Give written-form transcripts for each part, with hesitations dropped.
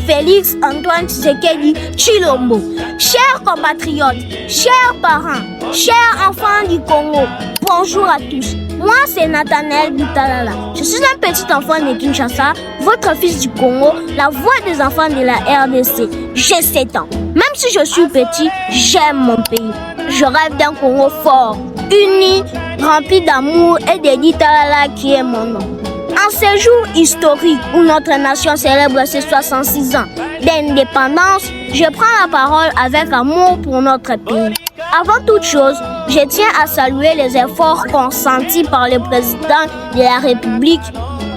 Félix Antoine Tshisekedi Tshilombo. Chers compatriotes, chers parents, chers enfants du Congo, bonjour à tous. Moi, c'est Nathanaël Butalala. Je suis un petit enfant de Kinshasa, votre fils du Congo, la voix des enfants de la RDC. J'ai 7 ans. Même si je suis petit, j'aime mon pays. Je rêve d'un Congo fort, uni, rempli d'amour et de Ditalala qui est mon nom. En ce jour historique où notre nation célèbre ses 66 ans d'indépendance, je prends la parole avec amour pour notre pays. Avant toute chose, je tiens à saluer les efforts consentis par le président de la République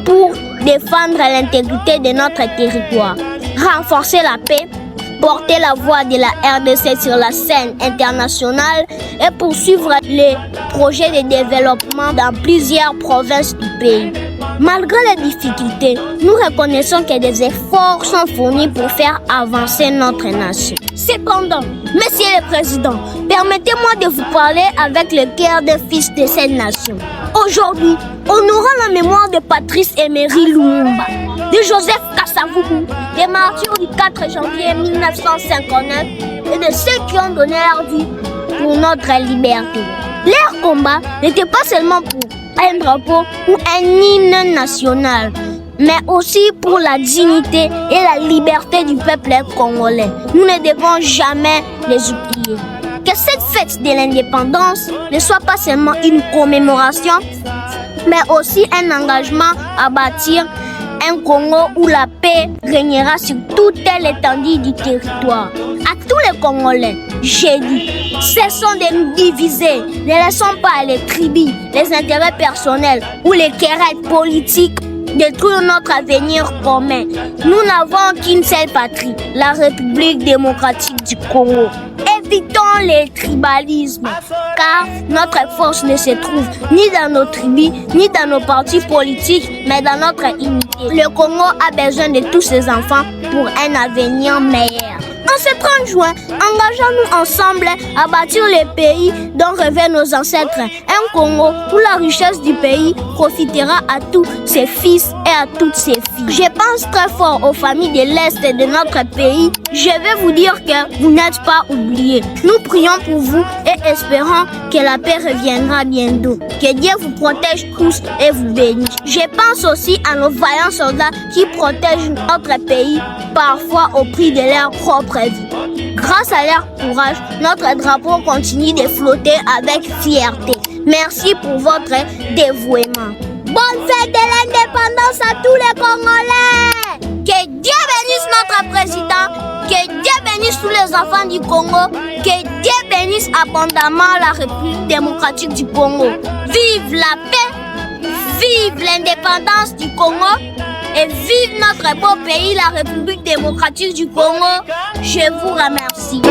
pour défendre l'intégrité de notre territoire, renforcer la paix, porter la voix de la RDC sur la scène internationale et poursuivre les projets de développement dans plusieurs provinces du pays. Malgré les difficultés, nous reconnaissons que des efforts sont fournis pour faire avancer notre nation. Cependant, Monsieur le Président, permettez-moi de vous parler avec le cœur d'un fils de cette nation. Aujourd'hui, honorant la mémoire de Patrice Emery Lumumba, de Joseph Kasavubu, des martyrs du 4 janvier 1959 et de ceux qui ont donné leur vie pour notre liberté. Leur combat n'était pas seulement pour un drapeau ou un hymne national, mais aussi pour la dignité et la liberté du peuple congolais. Nous ne devons jamais les oublier. Que cette fête de l'indépendance ne soit pas seulement une commémoration, mais aussi un engagement à bâtir un Congo où la paix régnera sur toute l'étendue du territoire. À tous les Congolais, j'ai dit, cessons de nous diviser, ne laissons pas les tribus, les intérêts personnels ou les querelles politiques détruire notre avenir commun. Nous n'avons qu'une seule patrie, la République démocratique du Congo. Évitons les tribalismes, car notre force ne se trouve ni dans nos tribus, ni dans nos partis politiques, mais dans notre unité. Le Congo a besoin de tous ses enfants pour un avenir meilleur. En ce 30 juin, engageons-nous ensemble à bâtir le pays dont rêvaient nos ancêtres. Un Congo où la richesse du pays profitera à tous ses fils et à toutes ses filles. Je pense très fort aux familles de l'Est de notre pays. Je vais vous dire que vous n'êtes pas oubliés. Nous prions pour vous et espérons que la paix reviendra bientôt. Que Dieu vous protège tous et vous bénisse. Je pense aussi à nos vaillants soldats qui protègent notre pays, parfois au prix de leur propre vie. Grâce à leur courage, notre drapeau continue de flotter avec fierté. Merci pour votre dévouement. Bonne fête de l'indépendance à tous les Congolais! Que Dieu bénisse notre président, que Dieu bénisse tous les enfants du Congo, que Dieu bénisse abondamment la République démocratique du Congo. Vive la paix, vive l'indépendance du Congo et vive notre beau pays, la République démocratique du Congo. Je vous remercie.